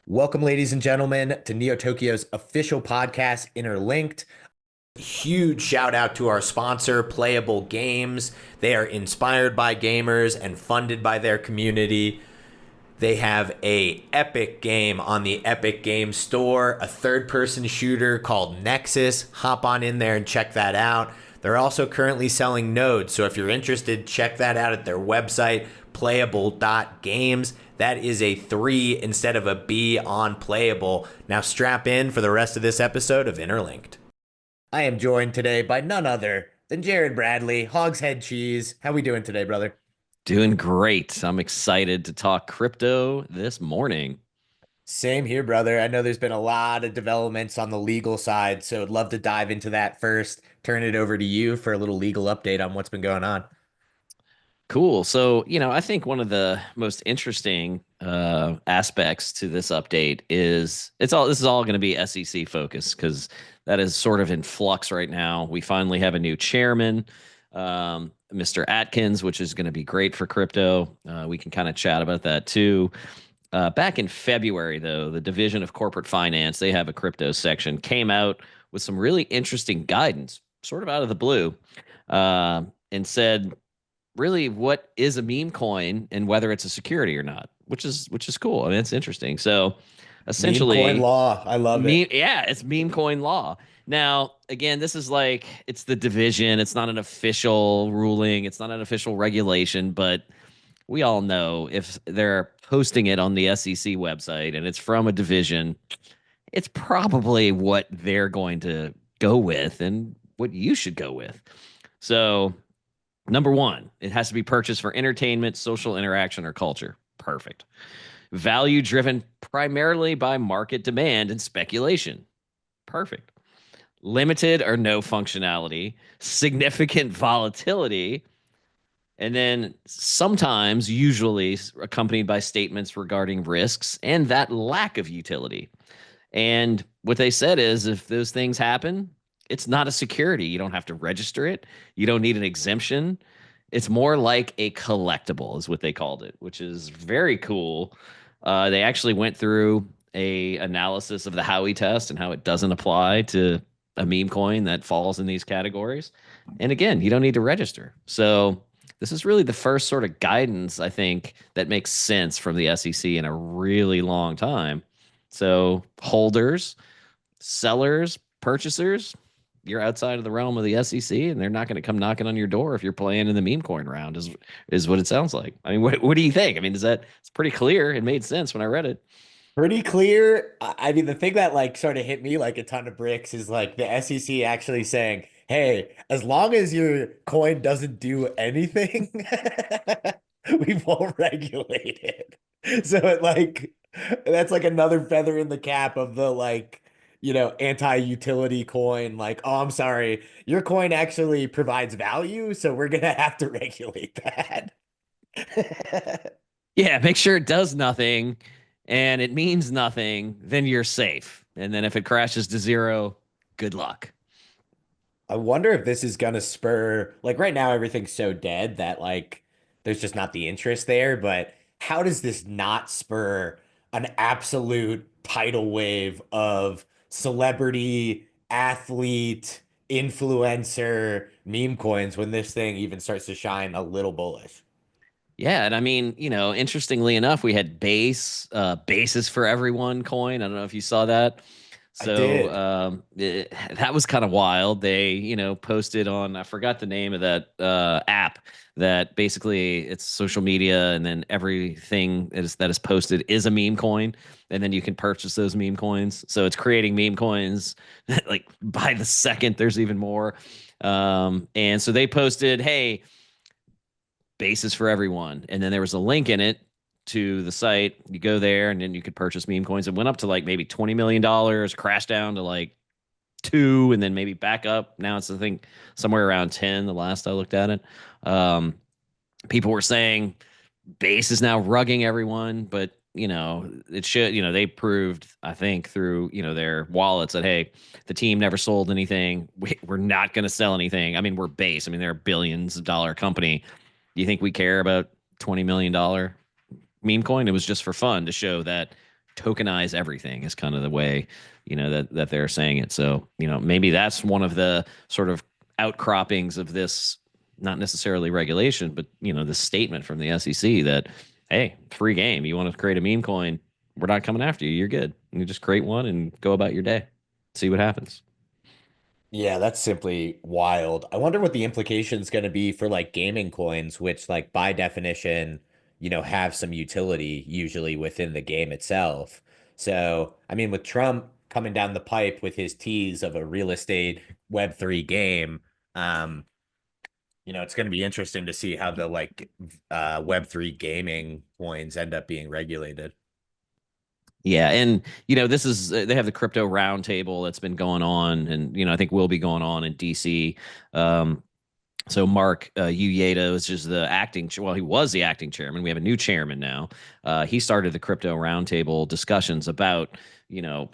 Welcome, ladies and gentlemen, to Neo Tokyo's official podcast, Interlinked. Huge shout out to our sponsor, Playa3ull Games. They are inspired by gamers and funded by their community. They have a epic game on the Epic Games Store, a third-person shooter called Nexus. Hop on in there and check that out. They're also currently selling nodes, so if you're interested, check that out at their website, playable.games. That is a 3 instead of a B on Playable. Now strap in for the rest of this episode of Interlinked. I am joined today by none other than Jared Bradley, Hogsheadcheese. How we doing today, brother? Doing great. I'm excited to talk crypto this morning. Same here, brother. I know there's been a lot of developments on the legal side, so I'd love to dive into that first. Turn it over to you for a little legal update on what's been going on. Cool. So, I think one of the most interesting aspects to this update is this is all going to be SEC focused because that is sort of in flux right now. We finally have a new chairman, Mr. Atkins, which is going to be great for crypto. We can kind of chat about that too. Back in February, though, the Division of Corporate Finance, they have a crypto section, came out with some really interesting guidance, sort of out of the blue, and said, really, what is a meme coin and whether it's a security or not, which is cool. I mean, it's interesting. So, Meme coin essentially, law. I love it. it's meme coin law. Now, again, this is like it's the division. It's not an official ruling. It's not an official regulation, but we all know if they're posting it on the SEC website and it's from a division, it's probably what they're going to go with and what you should go with. So, number one, it has to be purchased for entertainment, social interaction, or culture. Perfect. Value driven primarily by market demand and speculation. Perfect. Limited or no functionality, significant volatility, and then sometimes, usually, accompanied by statements regarding risks and that lack of utility. And what they said is if those things happen, it's not a security. You don't have to register it, you don't need an exemption. It's more like a collectible, is what they called it, which is very cool. They actually went through a analysis of the Howey test and how it doesn't apply to a meme coin that falls in these categories. And again, you don't need to register. So this is really the first sort of guidance, I think, that makes sense from the SEC in a really long time. So holders, sellers, purchasers, you're outside of the realm of the SEC, and they're not going to come knocking on your door if you're playing in the meme coin round. Is what it sounds like. I mean, what do you think? I mean, it's pretty clear? It made sense when I read it. Pretty clear. I mean, the thing that like sort of hit me like a ton of bricks is like the SEC actually saying, "Hey, as long as your coin doesn't do anything, we won't regulate it." So it like that's like another feather in the cap of the like, anti-utility coin. Like, oh, I'm sorry, your coin actually provides value, so we're gonna have to regulate that. Yeah, make sure it does nothing and it means nothing, then you're safe. And then if it crashes to zero, good luck. I wonder if this is gonna spur like right now everything's so dead that like there's just not the interest there, but how does this not spur an absolute tidal wave of celebrity, athlete, influencer meme coins when this thing even starts to shine a little bullish? Yeah, and I mean, interestingly enough, we had bases for everyone coin. I don't know if you saw that. I So did. that was kind of wild. They, posted on, I forgot the name of that app that basically it's social media and then everything that is posted is a meme coin. And then you can purchase those meme coins. So it's creating meme coins like by the second, there's even more. And so they posted, hey, basis for everyone. And then there was a link in it to the site. You go there and then you could purchase meme coins. It went up to like maybe $20 million, crashed down to like two, and then maybe back up. Now it's, I think, somewhere around 10, the last I looked at it. Um, People were saying base is now rugging everyone, but it should, they proved, I think, through, their wallets that, hey, the team never sold anything. We're not going to sell anything. I mean, we're base. I mean, they're a billions of dollar company. Do you think we care about $20 million meme coin? It was just for fun to show that tokenize everything is kind of the way, that they're saying it. So, maybe that's one of the sort of outcroppings of this, not necessarily regulation, but, the statement from the SEC that, hey, free game. You want to create a meme coin? We're not coming after you. You're good. You just create one and go about your day. See what happens. Yeah, that's simply wild. I wonder what the implication's going to be for like gaming coins, which like by definition, have some utility usually within the game itself. So, I mean, with Trump coming down the pipe with his tease of a real estate Web3 game, um, it's going to be interesting to see how the like Web3 gaming coins end up being regulated. Yeah, and this is they have the crypto roundtable that's been going on, and I think will be going on in DC. So Mark Uyeda is just the acting. Well, he was the acting chairman. We have a new chairman now. He started the crypto roundtable discussions about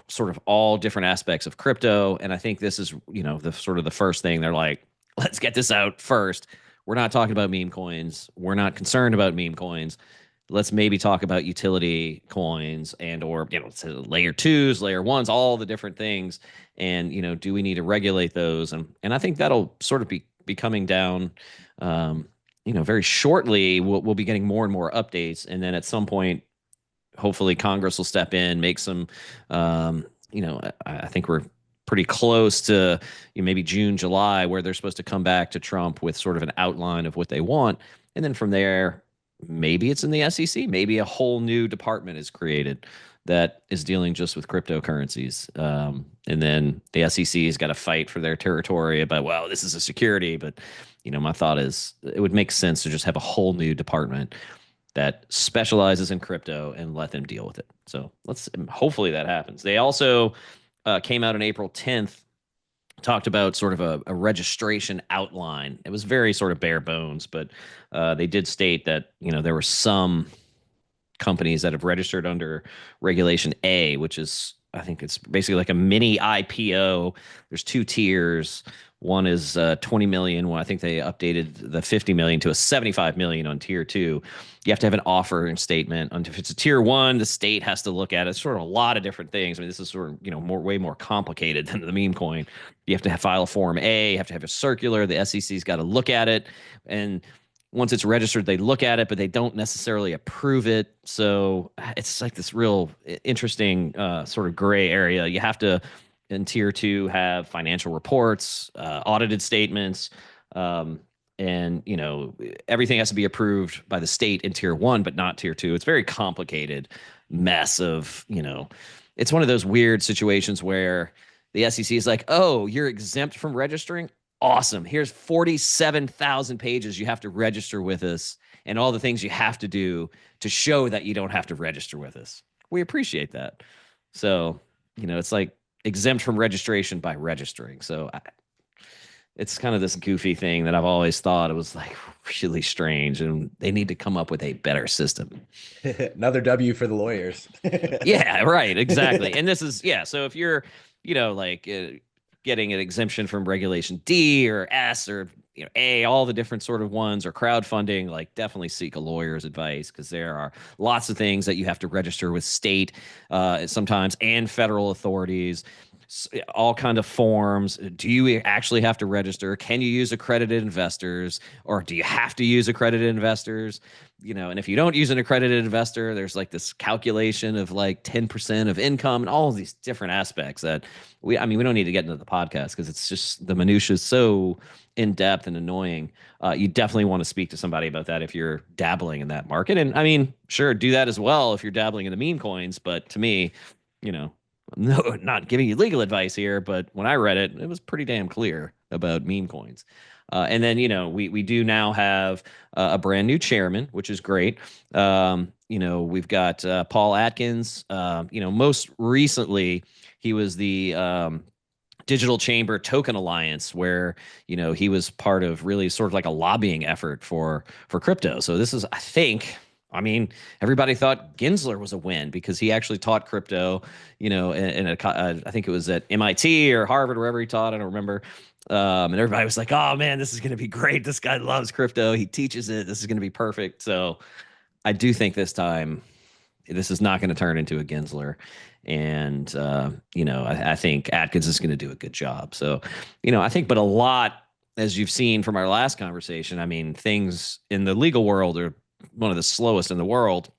sort of all different aspects of crypto, and I think this is the sort of the first thing they're like, let's get this out first. We're not talking about meme coins. We're not concerned about meme coins. Let's maybe talk about utility coins and or layer twos, layer ones, all the different things. And do we need to regulate those? And I think that'll sort of be coming down. Very shortly. We'll be getting more and more updates, and then at some point, hopefully, Congress will step in, make some. I think we're pretty close to maybe June, July, where they're supposed to come back to Trump with sort of an outline of what they want, and then from there maybe it's in the SEC. Maybe a whole new department is created that is dealing just with cryptocurrencies. And then the SEC has got to fight for their territory about, well, this is a security. But, my thought is it would make sense to just have a whole new department that specializes in crypto and let them deal with it. So hopefully that happens. They also came out on April 10th, talked about sort of a registration outline. It was very sort of bare bones, but they did state that there were some companies that have registered under Regulation A, which is, I think it's basically like a mini IPO. There's two tiers. One is 20 million. Well, I think they updated the 50 million to a 75 million on tier 2. You have to have an offering statement. And if it's a tier 1, the state has to look at it. It's sort of a lot of different things. I mean, this is sort of, way more complicated than the meme coin. You have to file a Form A, you have to have a circular. The SEC's got to look at it. And once it's registered, they look at it, but they don't necessarily approve it. So it's like this real interesting sort of gray area. You have to, in tier 2, have financial reports, audited statements, and everything has to be approved by the state in tier 1, but not tier 2. It's very complicated mess of it's one of those weird situations where the SEC is like, oh, you're exempt from registering. Awesome. Here's 47,000 pages you have to register with us and all the things you have to do to show that you don't have to register with us. We appreciate that. So, it's like exempt from registration by registering. So it's kind of this goofy thing that I've always thought it was like really strange, and they need to come up with a better system. Another W for the lawyers. Yeah, right. Exactly. And this is, so if you're, getting an exemption from Regulation D or S or A, all the different sort of ones, or crowdfunding, like definitely seek a lawyer's advice, because there are lots of things that you have to register with state sometimes and federal authorities, all kind of forms. Do you actually have to register? Can you use accredited investors, or do you have to use accredited investors? And if you don't use an accredited investor, there's like this calculation of like 10% of income and all of these different aspects that we don't need to get into the podcast because it's just the minutia is so in depth and annoying. You definitely want to speak to somebody about that if you're dabbling in that market. And I mean, sure, do that as well if you're dabbling in the meme coins. But to me, no, not giving you legal advice here, but when I read it, it was pretty damn clear about meme coins. And then, we do now have a brand new chairman, which is great. We've got Paul Atkins. Most recently, he was the Digital Chamber Token Alliance, where he was part of really sort of like a lobbying effort for crypto. So this is, I think, everybody thought Gensler was a win because he actually taught crypto, I think it was at MIT or Harvard, wherever he taught. I don't remember. And everybody was like, oh man, this is going to be great. This guy loves crypto. He teaches it. This is going to be perfect. So I do think this time this is not going to turn into a Gensler. And, I think Atkins is going to do a good job. So, I think, but a lot, as you've seen from our last conversation, I mean, things in the legal world are one of the slowest in the world,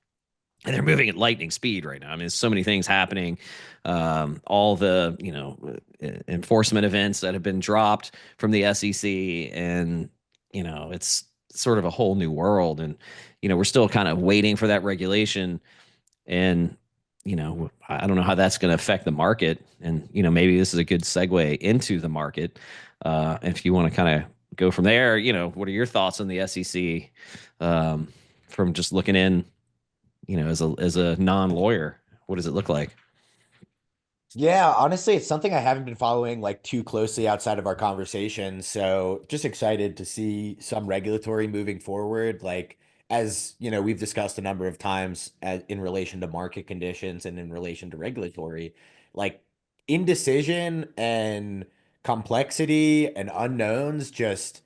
and they're moving at lightning speed right now. I mean, there's so many things happening. All the enforcement events that have been dropped from the SEC, and it's sort of a whole new world. And we're still kind of waiting for that regulation, and I don't know how that's going to affect the market. And maybe this is a good segue into the market. If you want to kind of go from there, what are your thoughts on the SEC from just looking in? As a non-lawyer, what does it look like? Yeah, honestly, it's something I haven't been following like too closely outside of our conversation. So just excited to see some regulatory moving forward. Like, as you know, we've discussed a number of times in relation to market conditions and in relation to regulatory, like indecision and complexity and unknowns just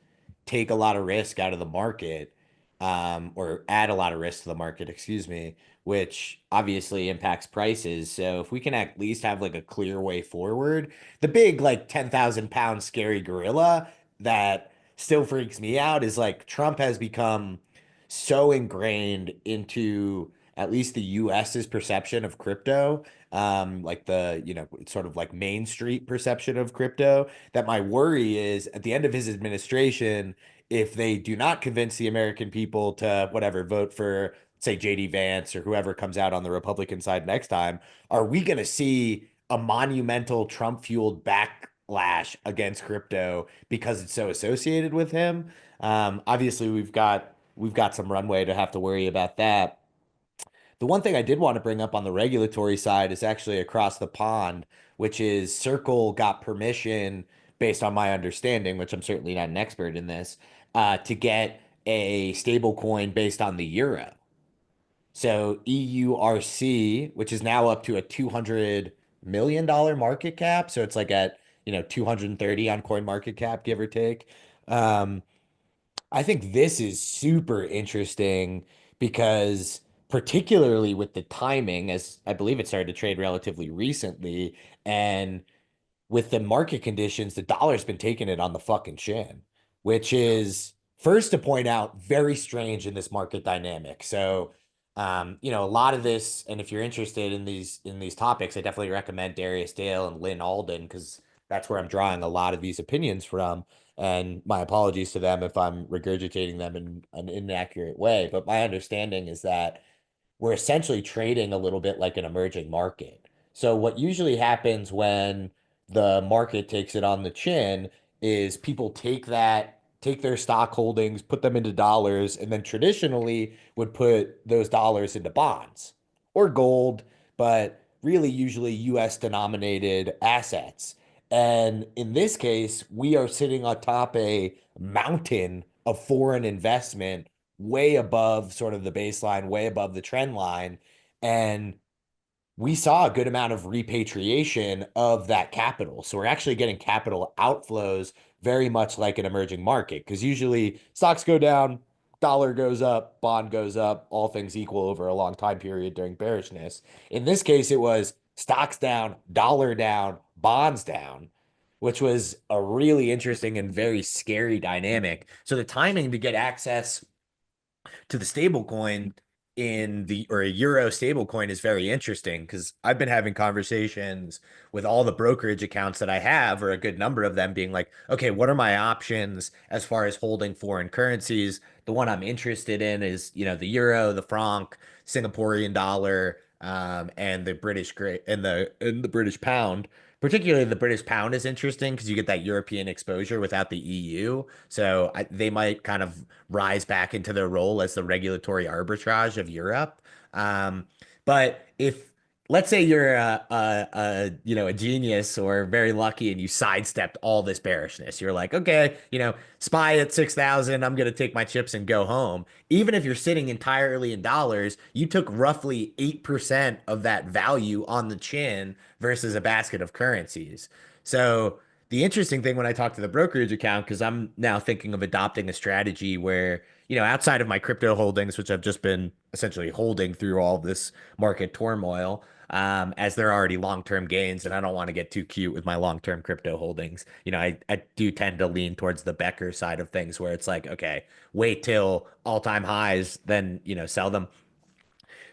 take a lot of risk out of the market, or add a lot of risk to the market, excuse me, which obviously impacts prices. So if we can at least have like a clear way forward, the big like 10,000 pound scary gorilla that still freaks me out is like Trump has become so ingrained into at least the US's perception of crypto, like the, sort of like Main Street perception of crypto, that my worry is at the end of his administration, if they do not convince the American people to whatever vote for, say, JD Vance or whoever comes out on the Republican side next time, are we going to see a monumental Trump fueled backlash against crypto because it's so associated with him? Obviously, we've got some runway to have to worry about that. The one thing I did want to bring up on the regulatory side is actually across the pond, which is Circle got permission, based on my understanding, which I'm certainly not an expert in this, to get a stable coin based on the euro. So EURC, which is now up to a $200 million market cap. So it's like at, 230 on coin market cap, give or take. Um, I think this is super interesting because particularly with the timing, as I believe it started to trade relatively recently, and with the market conditions, the dollar's been taking it on the fucking chin, which is first to point out very strange in this market dynamic. So, a lot of this, and if you're interested in these topics, I definitely recommend Darius Dale and Lynn Alden because that's where I'm drawing a lot of these opinions from. And my apologies to them if I'm regurgitating them in an inaccurate way. But my understanding is that we're essentially trading a little bit like an emerging market. So what usually happens when the market takes it on the chin is people take their stock holdings, put them into dollars, and then traditionally would put those dollars into bonds or gold, but really usually US denominated assets. And in this case, we are sitting atop a mountain of foreign investment way above sort of the baseline, way above the trend line. And we saw a good amount of repatriation of that capital. So we're actually getting capital outflows very much like an emerging market because usually stocks go down, dollar goes up, bond goes up, all things equal over a long time period during bearishness. In this case, it was stocks down, dollar down, bonds down, which was a really interesting and very scary dynamic. So the timing to get access to the stable coin in the or a euro stable coin is very interesting because I've been having conversations with all the brokerage accounts that I have, or a good number of them, being like, okay, what are my options as far as holding foreign currencies? The one I'm interested in is, the euro, the franc, Singaporean dollar, and the British great and the British pound. Particularly the British pound is interesting because you get that European exposure without the EU. So they might kind of rise back into their role as the regulatory arbitrage of Europe. But if let's say you're a genius or very lucky and you sidestepped all this bearishness, you're like, okay, SPY at 6,000, I'm gonna take my chips and go home. Even if you're sitting entirely in dollars, you took roughly 8% of that value on the chin versus a basket of currencies. So The interesting thing when I talk to the brokerage account, because I'm now thinking of adopting a strategy where, outside of my crypto holdings, which I've just been essentially holding through all this market turmoil, as they're already long-term gains, and I don't want to get too cute with my long-term crypto holdings. I do tend to lean towards the Becker side of things where it's like, okay, wait till all-time highs, then, sell them.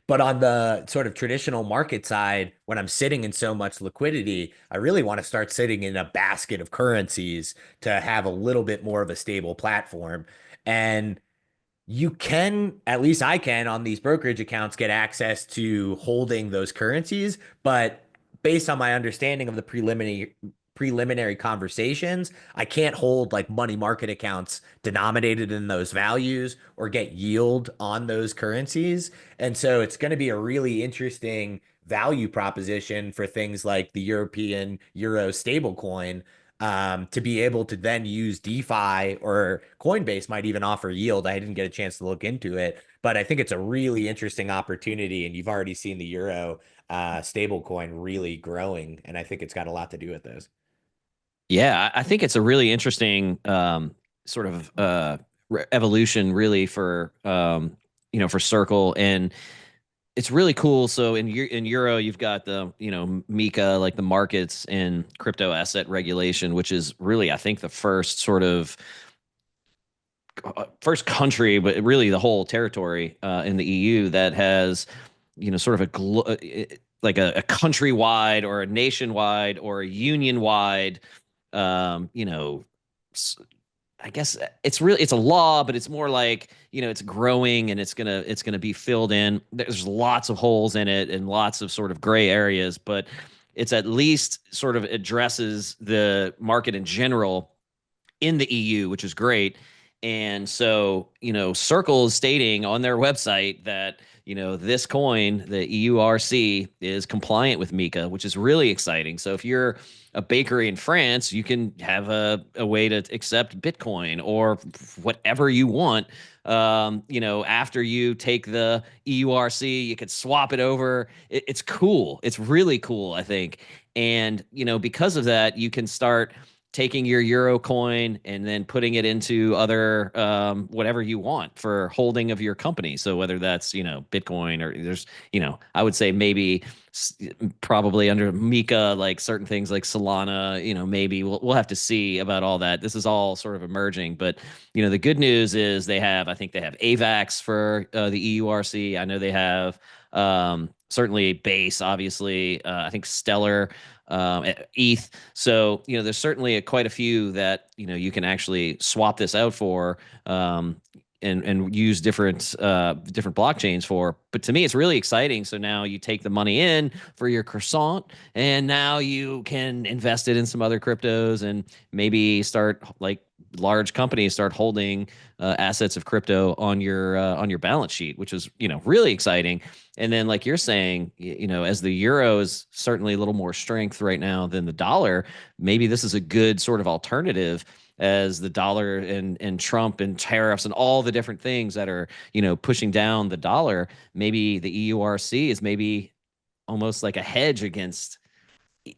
But on the sort of traditional market side, when I'm sitting in so much liquidity, I really want to start sitting in a basket of currencies to have a little bit more of a stable platform. And you can, at least I can, on these brokerage accounts, get access to holding those currencies. But based on my understanding of the preliminary conversations, I can't hold like money market accounts denominated in those values or get yield on those currencies. And so it's going to be a really interesting value proposition for things like the European Euro stablecoin, to be able to then use DeFi, or Coinbase might even offer yield. I didn't get a chance to look into it, but I think it's a really interesting opportunity. And you've already seen the Euro stablecoin really growing, and I think it's got a lot to do with those. Yeah, I think it's a really interesting sort of evolution, really, for for Circle, and it's really cool. So in Euro, you've got the MiCA, like the markets and crypto asset regulation, which is really, I think, the first sort of first country, but really the whole territory in the EU that has sort of like a countrywide or a nationwide or a union wide um, you know, I guess it's a law, but it's more like, it's growing and it's gonna be filled in. There's lots of holes in it and lots of sort of gray areas, but it's at least sort of addresses the market in general in the EU, which is great. And so, Circle is stating on their website that, this coin, the EURC, is compliant with MiCA, which is really exciting. So if you're a bakery in France, you can have a way to accept Bitcoin or whatever you want. After you take the EURC, you could swap it over. It's cool. It's really cool, I think. And, because of that, you can start taking your euro coin and then putting it into other whatever you want for holding of your company. So whether that's Bitcoin, or there's I would say maybe probably under MiCA, like certain things like Solana, maybe we'll have to see about all that. This is all sort of emerging, but the good news is I think they have AVAX for the EURC. I know they have certainly Base, obviously. I think Stellar, ETH. So, there's certainly quite a few that, you can actually swap this out for, and use different blockchains for. But to me, it's really exciting. So now you take the money in for your croissant, and now you can invest it in some other cryptos, and maybe start, like, large companies start holding assets of crypto on your balance sheet, which is really exciting. And then, like you're saying, as the euro is certainly a little more strength right now than the dollar, maybe this is a good sort of alternative, as the dollar and Trump and tariffs and all the different things that are pushing down the dollar. Maybe the EURC is maybe almost like a hedge against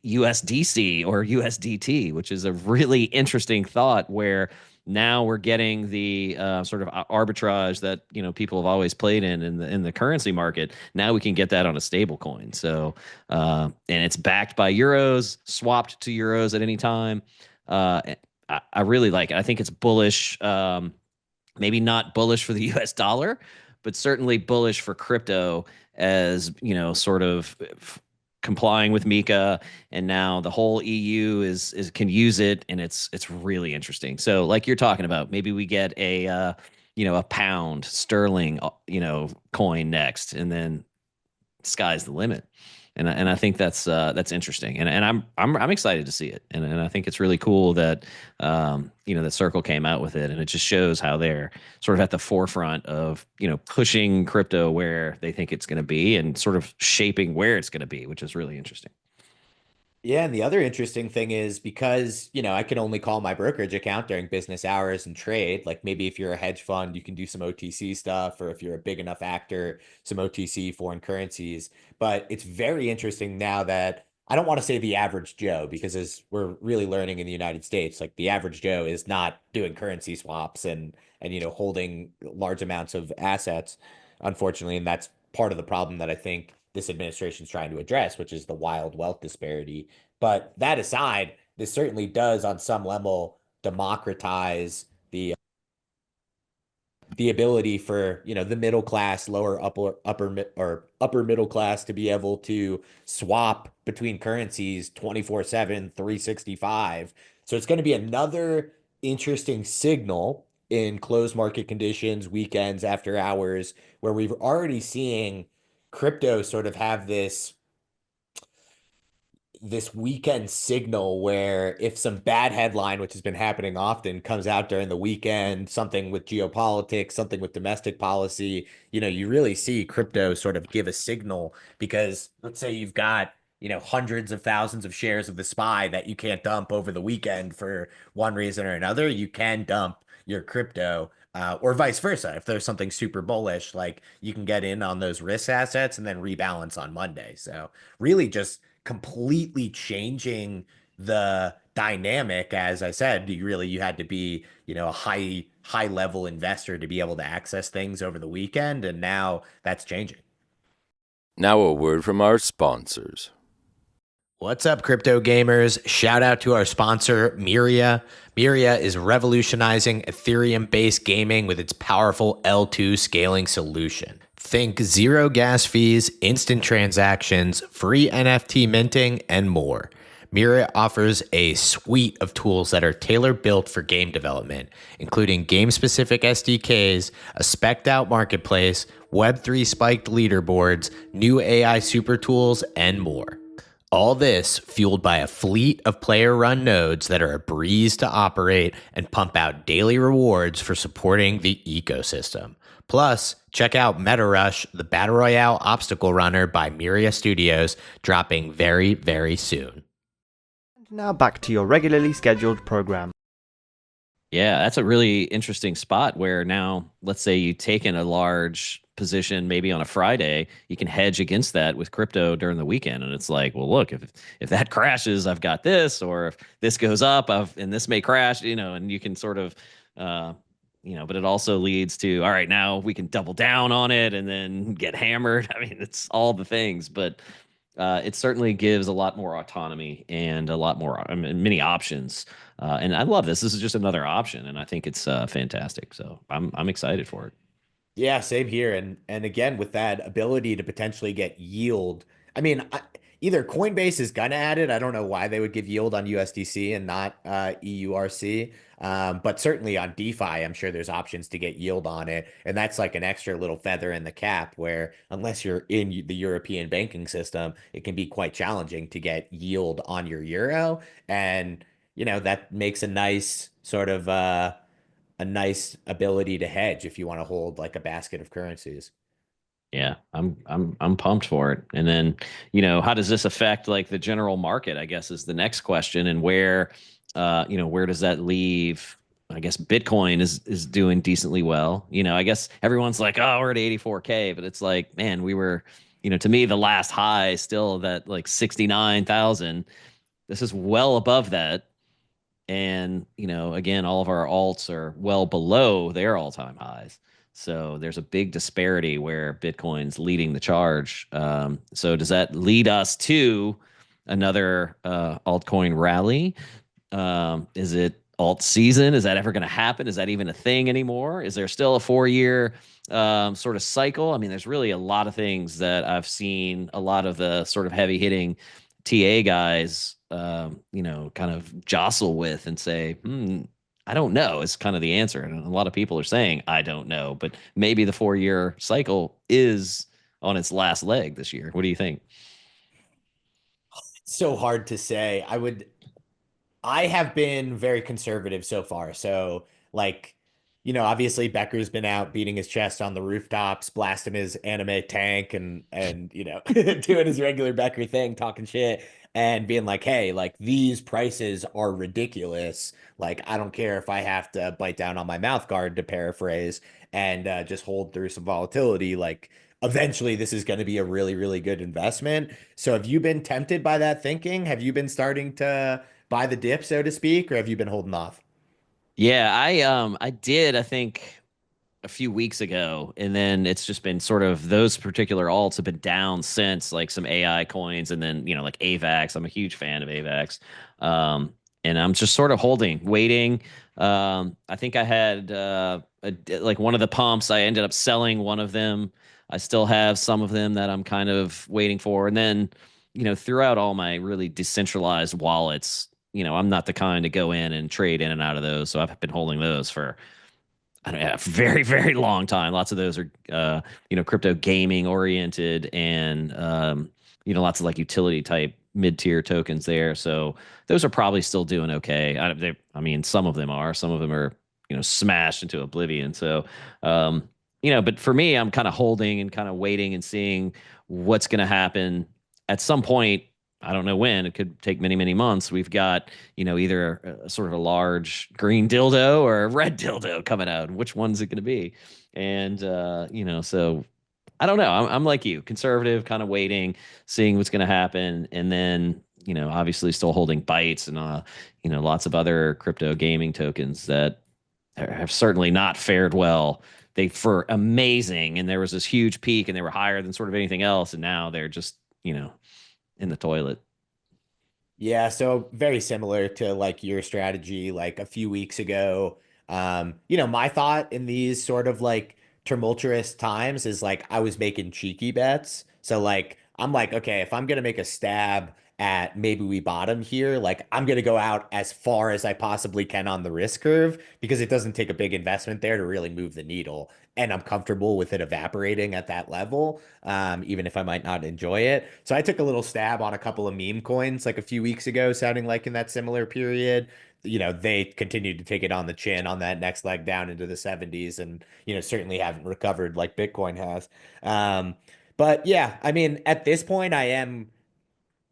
USDC or USDT, which is a really interesting thought, where now we're getting the sort of arbitrage that people have always played in the currency market. Now we can get that on a stable coin. So and it's backed by euros, swapped to euros at any time. I really like it. I think it's bullish. Maybe not bullish for the US dollar, but certainly bullish for crypto, as sort of complying with MiCA, and now the whole EU is can use it, and it's really interesting. So, like you're talking about, maybe we get a pound sterling coin next, and then sky's the limit. And I think that's interesting, and I'm excited to see it, and I think it's really cool that that Circle came out with it, and it just shows how they're sort of at the forefront of pushing crypto where they think it's going to be, and sort of shaping where it's going to be, which is really interesting. Yeah, and the other interesting thing is, because, I can only call my brokerage account during business hours and trade. Like, maybe if you're a hedge fund, you can do some OTC stuff, or if you're a big enough actor, some OTC foreign currencies. But it's very interesting now that I don't want to say the average Joe because as we're really learning in the United States, like the average Joe is not doing currency swaps and holding large amounts of assets, unfortunately, and that's part of the problem that I think this administration is trying to address, which is the wild wealth disparity. But that aside, this certainly does on some level democratize the ability for the middle class, lower or upper middle class to be able to swap between currencies 24/7, 365. So it's going to be another interesting signal in closed market conditions, weekends, after hours, where we've already seeing crypto sort of have this weekend signal where if some bad headline, which has been happening often, comes out during the weekend, something with geopolitics, something with domestic policy, you really see crypto sort of give a signal because let's say you've got, hundreds of thousands of shares of the SPY that you can't dump over the weekend for one reason or another, you can dump your crypto. Or vice versa. If there's something super bullish, like you can get in on those risk assets and then rebalance on Monday. So really just completely changing the dynamic. As I said, you had to be, a high level investor to be able to access things over the weekend, and now that's changing. Now a word from our sponsors. What's up, crypto gamers? Shout out to our sponsor, Myria. Myria is revolutionizing Ethereum-based gaming with its powerful L2 scaling solution. Think zero gas fees, instant transactions, free NFT minting, and more. Myria offers a suite of tools that are tailor-built for game development, including game-specific SDKs, a spec'd-out marketplace, Web3 spiked leaderboards, new AI super tools, and more. All this fueled by a fleet of player-run nodes that are a breeze to operate and pump out daily rewards for supporting the ecosystem. Plus, check out Meta Rush, the Battle Royale obstacle runner by Myria Studios, dropping very, very soon. And now back to your regularly scheduled program. Yeah, that's a really interesting spot where now, let's say you've taken a large position maybe on a Friday, you can hedge against that with crypto during the weekend. And it's like, well, look, if that crashes, I've got this, or if this goes up, and this may crash, and you can sort of, but it also leads to, all right, now we can double down on it and then get hammered. I mean, it's all the things, but it certainly gives a lot more autonomy and a lot more, many options. And I love this. This is just another option, and I think it's fantastic. So I'm excited for it. Yeah, same here. And again, with that ability to potentially get yield, I mean, either Coinbase is gonna add it. I don't know why they would give yield on USDC and not EURC. But certainly on DeFi, I'm sure there's options to get yield on it. And that's like an extra little feather in the cap where unless you're in the European banking system, it can be quite challenging to get yield on your euro. And, that makes a nice sort of a nice ability to hedge if you want to hold like a basket of currencies. Yeah, I'm pumped for it. And then, how does this affect like the general market, I guess is the next question. And where does that leave? I guess Bitcoin is doing decently well. I guess everyone's like, oh, we're at 84K, but it's like, man, we were, to me, the last high is still that like 69,000. This is well above that. And, again, all of our alts are well below their all-time highs. So there's a big disparity where Bitcoin's leading the charge. So does that lead us to another altcoin rally? Is it alt season? Is that ever going to happen? Is that even a thing anymore? Is there still a 4-year sort of cycle? I mean, there's really a lot of things that I've seen a lot of the sort of heavy hitting TA guys, kind of jostle with and say, I don't know, is kind of the answer. And a lot of people are saying, I don't know, but maybe the 4-year cycle is on its last leg this year. What do you think? So hard to say. I have been very conservative so far. So, like, obviously Becker's been out beating his chest on the rooftops, blasting his anime tank and doing his regular Becker thing, talking shit and being like, "Hey, like these prices are ridiculous. Like, I don't care if I have to bite down on my mouth guard to paraphrase and just hold through some volatility. Like, eventually this is going to be a really, really good investment. So have you been tempted by that thinking? Have you been starting to buy the dip, so to speak, or have you been holding off? Yeah, I did, I think a few weeks ago, and then it's just been sort of those particular alts have been down since, like some AI coins, and then like AVAX. I'm a huge fan of AVAX, and I'm just sort of holding, waiting. I think I had like one of the pumps. I ended up selling one of them. I still have some of them that I'm kind of waiting for, and then throughout all my really decentralized wallets. I'm not the kind to go in and trade in and out of those, so I've been holding those for I don't know, a very, very long time. Lots of those are, crypto gaming oriented and, lots of like utility type mid tier tokens there. So those are probably still doing okay. I mean, some of them are, smashed into oblivion. So, but for me, I'm kind of holding and kind of waiting and seeing what's going to happen at some point. I don't know when. It could take many, many months. We've got, either sort of a large green dildo or a red dildo coming out. Which one's it going to be? And so I don't know. I'm like you, conservative, kind of waiting, seeing what's going to happen, and then obviously still holding bytes and lots of other crypto gaming tokens that have certainly not fared well. They were amazing, and there was this huge peak, and they were higher than sort of anything else, and now they're just in the toilet. Yeah, so very similar to like your strategy like a few weeks ago. My thought in these sort of like tumultuous times is like I was making cheeky bets. So like I'm like, okay, if I'm gonna make a stab at maybe we bottom here, like I'm gonna go out as far as I possibly can on the risk curve because it doesn't take a big investment there to really move the needle. And I'm comfortable with it evaporating at that level, even if I might not enjoy it. So I took a little stab on a couple of meme coins like a few weeks ago, sounding like in that similar period. They continued to take it on the chin on that next leg down into the 70s and, certainly haven't recovered like Bitcoin has. But yeah, I mean, at this point, I am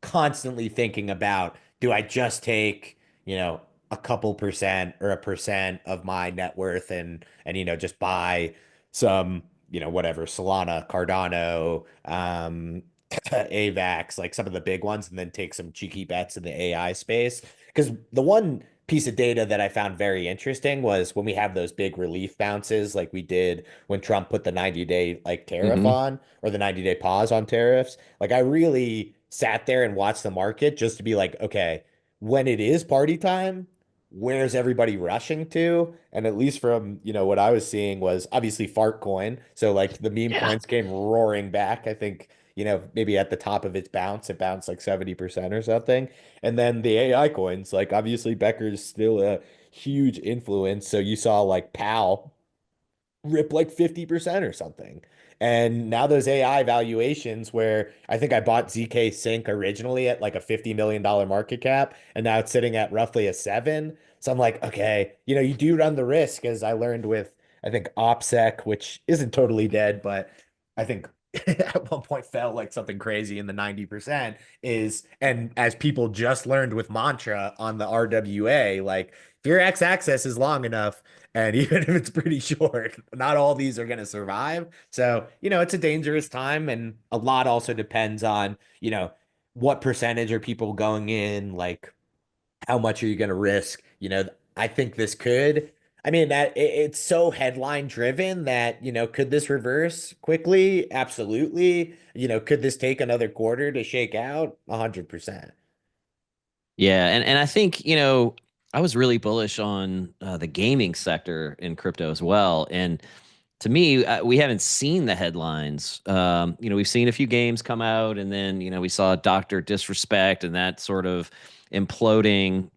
constantly thinking about do I just take, a couple percent or a percent of my net worth and just buy some, whatever, Solana, Cardano, AVAX, like some of the big ones, and then take some cheeky bets in the AI space. Because the one piece of data that I found very interesting was when we have those big relief bounces, like we did when Trump put the 90-day like tariff Hmm. on or the 90-day pause on tariffs. Like I really sat there and watched the market just to be like, okay, when it is party time, where's everybody rushing to? And at least from, what I was seeing was obviously fart coin. So like the meme Yeah. coins came roaring back. I think, maybe at the top of its bounce, it bounced like 70% or something. And then the AI coins, like obviously Becker's still a huge influence. So you saw like PAL rip like 50% or something. And now those AI valuations where I think I bought ZK Sync originally at like a $50 million market cap, and now it's sitting at roughly a seven. So I'm like, okay, you do run the risk, as I learned with, I think, OPSEC, which isn't totally dead, but I think at one point fell like something crazy in the 90% and as people just learned with Mantra on the RWA, like if your x-axis is long enough, and even if it's pretty short, not all these are going to survive. So, it's a dangerous time. And a lot also depends on, what percentage are people going in? Like, how much are you going to risk? I think this could. I mean, it's so headline driven that, could this reverse quickly? Absolutely. Could this take another quarter to shake out? 100%. Yeah, and I think I was really bullish on the gaming sector in crypto as well. And to me, we haven't seen the headlines. We've seen a few games come out, and then we saw Doctor Disrespect and that sort of imploding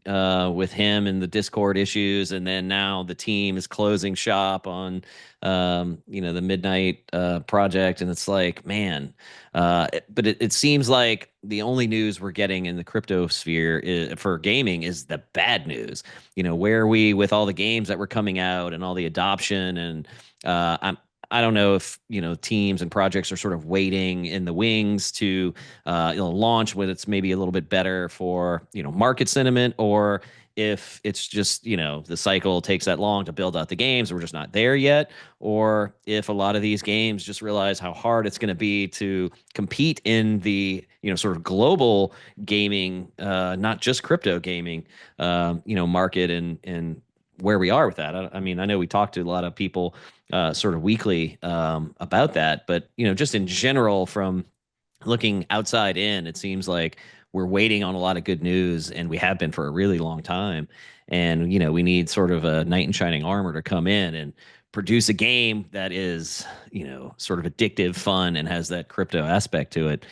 with him and the Discord issues, and then now the team is closing shop on the Midnight project, and it's like, man. But it seems like the only news we're getting in the crypto sphere for gaming is the bad news. Where are we with all the games that were coming out and all the adoption and I don't know if, teams and projects are sort of waiting in the wings to, launch when it's maybe a little bit better for, market sentiment, or if it's just, the cycle takes that long to build out the games, we're just not there yet, or if a lot of these games just realize how hard it's going to be to compete in the, sort of global gaming, not just crypto gaming, market, and where we are with that. I mean, I know we talked to a lot of people sort of weekly about that, but just in general, from looking outside in, it seems like we're waiting on a lot of good news, and we have been for a really long time. And we need sort of a knight in shining armor to come in and produce a game that is sort of addictive, fun, and has that crypto aspect to it.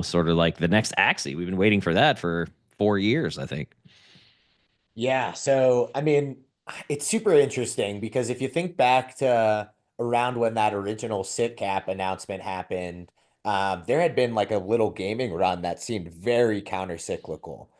Sort of like the next Axie. We've been waiting for that for 4 years, I think. Yeah, so I mean, it's super interesting because if you think back to around when that original SitCap announcement happened, there had been like a little gaming run that seemed very counter-cyclical.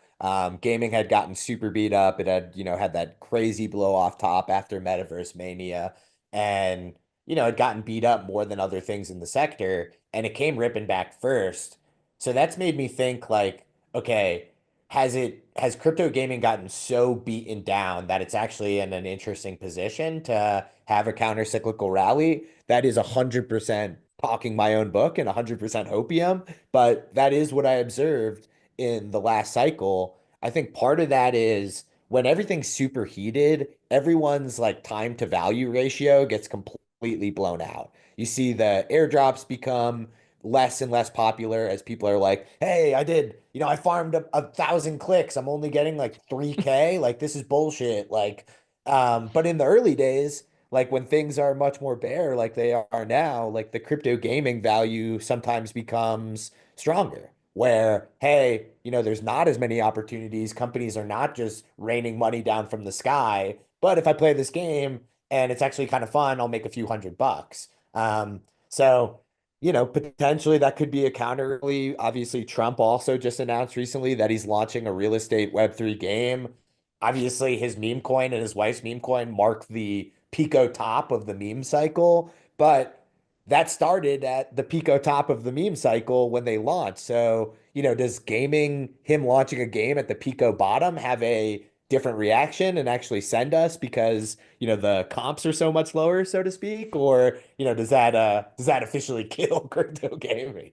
Gaming had gotten super beat up. It had, had that crazy blow off top after Metaverse Mania, and had gotten beat up more than other things in the sector, and it came ripping back first. So that's made me think like, okay, has crypto gaming gotten so beaten down that it's actually in an interesting position to have a counter-cyclical rally? That is 100% talking my own book and 100% hopium, but that is what I observed in the last cycle. I think part of that is when everything's super heated, everyone's like time to value ratio gets completely blown out. You see the airdrops become less and less popular as people are like, hey, I farmed a thousand clicks. I'm only getting like 3K. Like, this is bullshit. Like, but in the early days, like when things are much more bare, like they are now, like the crypto gaming value sometimes becomes stronger. Where, hey, there's not as many opportunities. Companies are not just raining money down from the sky. But if I play this game and it's actually kind of fun, I'll make a few $100. So potentially that could be a counter. Obviously, Trump also just announced recently that he's launching a real estate Web3 game. Obviously, his meme coin and his wife's meme coin mark the Pico top of the meme cycle, but that started at the Pico top of the meme cycle when they launched. So, does him launching a game at the Pico bottom have a different reaction and actually send us because, the comps are so much lower, so to speak? Or, does that officially kill crypto gaming?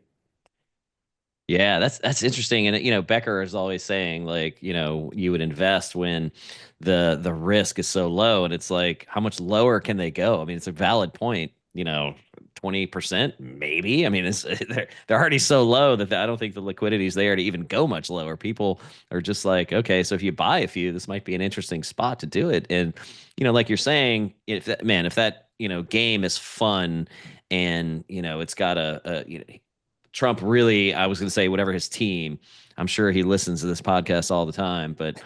Yeah, that's interesting. And Becker is always saying like, you would invest when the risk is so low. And it's like, how much lower can they go? I mean, it's a valid point, 20% maybe. I mean, it's they're already so low that I don't think the liquidity is there to even go much lower. People are just like, okay, so if you buy a few, this might be an interesting spot to do it. And like you're saying, if that game is fun, and it's got Trump really, I was going to say, whatever his team, I'm sure he listens to this podcast all the time, but,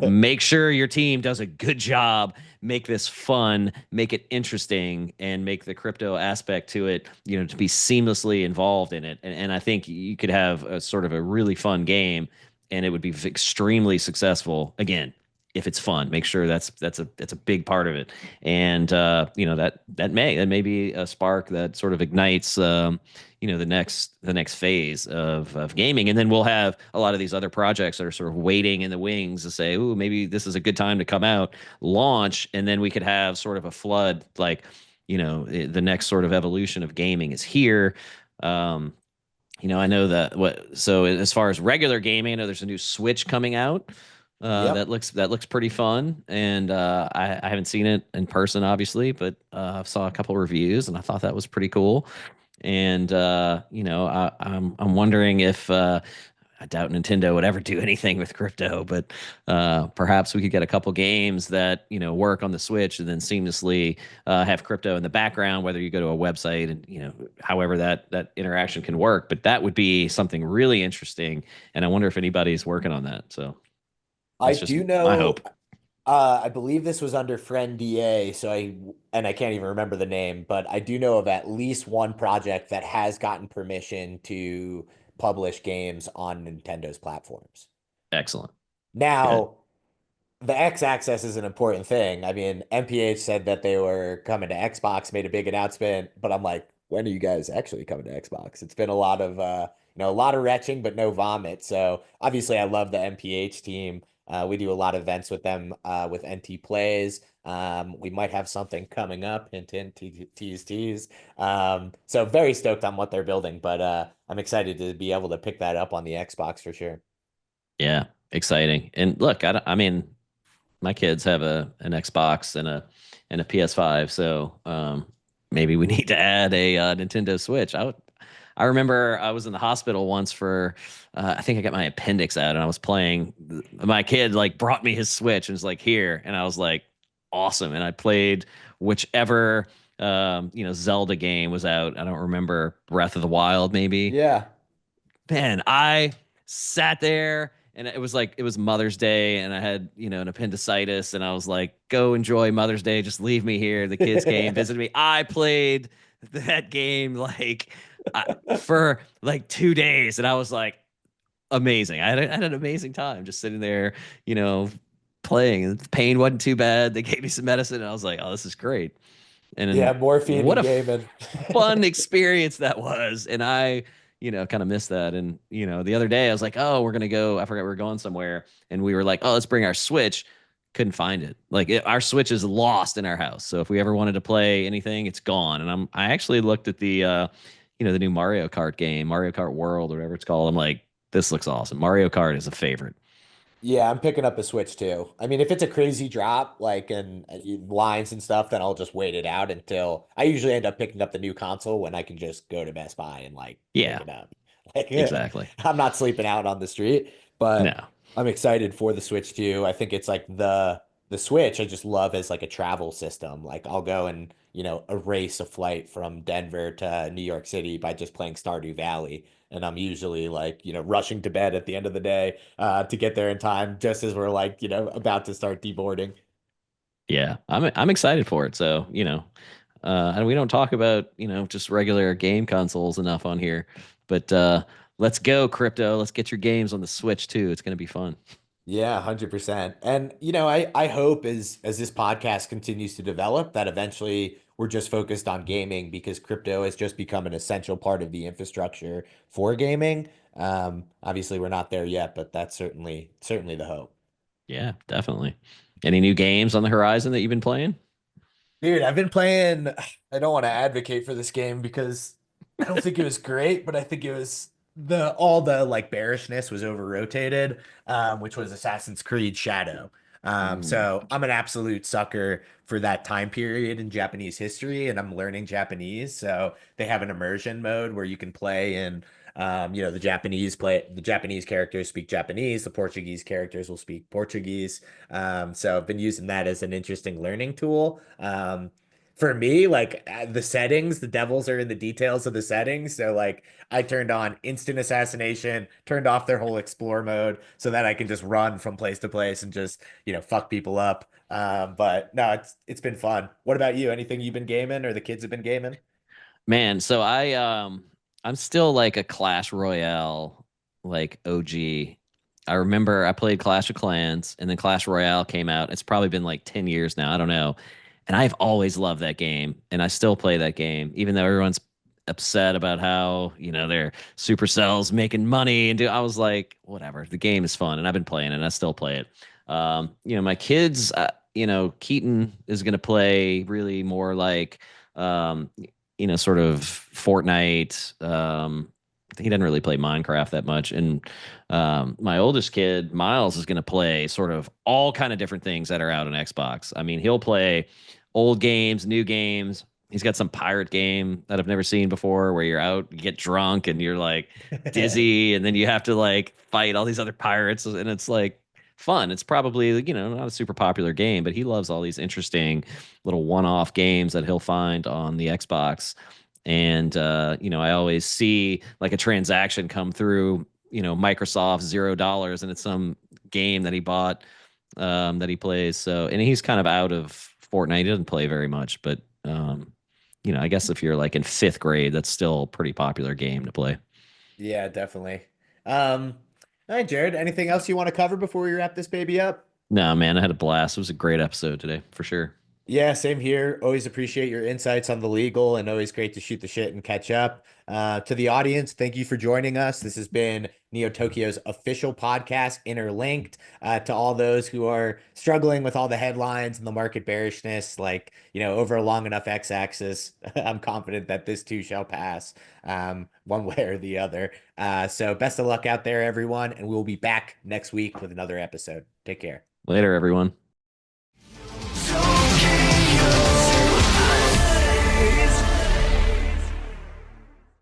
make sure your team does a good job, make this fun, make it interesting, and make the crypto aspect to it, to be seamlessly involved in it. And I think you could have a sort of a really fun game, and it would be extremely successful. Again, if it's fun, make sure that's a big part of it. And that may be a spark that sort of ignites the next phase of gaming. And then we'll have a lot of these other projects that are sort of waiting in the wings to say, ooh, maybe this is a good time to come out, launch, and then we could have sort of a flood, like the next sort of evolution of gaming is here. I know so as far as regular gaming, I know there's a new Switch coming out. Yep. That looks pretty fun, and I haven't seen it in person, obviously, but I saw a couple reviews, and I thought that was pretty cool. And I'm wondering if I doubt Nintendo would ever do anything with crypto, but perhaps we could get a couple games that work on the Switch and then seamlessly have crypto in the background, whether you go to a website and however that interaction can work. But that would be something really interesting, and I wonder if anybody's working on that. So I that's just do my know, hope. I believe this was under Friend DA, and I can't even remember the name, but I do know of at least one project that has gotten permission to publish games on Nintendo's platforms. Excellent. Good. Now, the X access is an important thing. I mean, MPH said that they were coming to Xbox, made a big announcement, but I'm like, when are you guys actually coming to Xbox? It's been a lot of a lot of retching, but no vomit. So obviously I love the MPH team. We do a lot of events with them with NT Plays. We might have something coming up, hint, hint, tease, tease. So very stoked on what they're building, but I'm excited to be able to pick that up on the Xbox for sure. Yeah, exciting. And look, I mean, my kids have an Xbox and a PS5, so maybe we need to add a Nintendo Switch. I remember I was in the hospital once for I think I got my appendix out and I was playing. My kid like brought me his Switch and was like here, and I was like awesome, and I played whichever Zelda game was out. I don't remember, Breath of the Wild maybe. Yeah. Man, I sat there and it was Mother's Day and I had, an appendicitis and I was like, go enjoy Mother's Day. Just leave me here. The kids came, visited me. I played that game for like 2 days and I was like, amazing. I had an amazing time just sitting there, you know, playing. The pain wasn't too bad. They gave me some medicine and I was like, oh, this is great. And Yeah, then morphine what and a gaming. fun experience that was. And I, kind of missed that. And, the other day I was like, oh, we're going to go. I forgot we were going somewhere. And we were like, oh, let's bring our Switch. Couldn't find it. Like our Switch is lost in our house. So if we ever wanted to play anything, it's gone. And I actually looked at the new Mario Kart game, Mario Kart World, or whatever it's called. I'm like, this looks awesome. Mario Kart is a favorite. Yeah, I'm picking up a Switch too. I mean, if it's a crazy drop, like in lines and stuff, then I'll just wait it out until I usually end up picking up the new console when I can just go to Best Buy and like pick Yeah, it up. Like, exactly. I'm not sleeping out on the street, but No. I'm excited for the Switch too. I think it's like the Switch I just love as like a travel system. Like I'll go and, erase a flight from Denver to New York City by just playing Stardew Valley. And I'm usually like, rushing to bed at the end of the day to get there in time, just as we're like, about to start deboarding. Yeah, I'm excited for it. So, and we don't talk about, just regular game consoles enough on here. But let's go, crypto. Let's get your games on the Switch too. It's going to be fun. Yeah, 100%. And I hope as this podcast continues to develop that eventually we're just focused on gaming because crypto has just become an essential part of the infrastructure for gaming. Obviously we're not there yet, but that's certainly the hope. Yeah, definitely. Any new games on the horizon that you've been playing? Dude, I've been playing. I don't want to advocate for this game because I don't think it was great, but I think it was the all the like bearishness was over rotated, which was Assassin's Creed Shadow. Mm. So I'm an absolute sucker for that time period in Japanese history, and I'm learning Japanese. So they have an immersion mode where you can play in the Japanese characters speak Japanese, the Portuguese characters will speak Portuguese. So I've been using that as an interesting learning tool. For me, like the settings, the devils are in the details of the settings. So like I turned on instant assassination, turned off their whole explore mode so that I can just run from place to place and just, fuck people up. But no, it's been fun. What about you? Anything you've been gaming or the kids have been gaming? Man, so I'm still like a Clash Royale like OG. I remember I played Clash of Clans and then Clash Royale came out. It's probably been like 10 years now. I don't know. And I've always loved that game and I still play that game even though everyone's upset about how, their Supercell's making money and I was like, whatever. The game is fun and I've been playing it and I still play it. My kids, Keaton is going to play really more like um, sort of Fortnite. He doesn't really play Minecraft that much. And my oldest kid, Miles, is going to play sort of all kind of different things that are out on Xbox. I mean, he'll play old games, new games. He's got some pirate game that I've never seen before where you're out, you get drunk and you're like dizzy, and then you have to like fight all these other pirates. And it's like fun. It's probably, not a super popular game, but he loves all these interesting little one-off games that he'll find on the Xbox. And I always see like a transaction come through, Microsoft $0, and it's some game that he bought that he plays. So, and he's kind of out of Fortnite. He doesn't play very much, but I guess if you're like in fifth grade, that's still a pretty popular game to play. Yeah, definitely. All right, Jared, anything else you want to cover before we wrap this baby up? No, man, I had a blast. It was a great episode today, for sure. Yeah, same here. Always appreciate your insights on the legal and always great to shoot the shit and catch up. To the audience, thank you for joining us. This has been Neo Tokyo's official podcast, Interlinked. To all those who are struggling with all the headlines and the market bearishness, like, over a long enough x-axis, I'm confident that this too shall pass, one way or the other. So best of luck out there, everyone, and we'll be back next week with another episode. Take care. Later, everyone.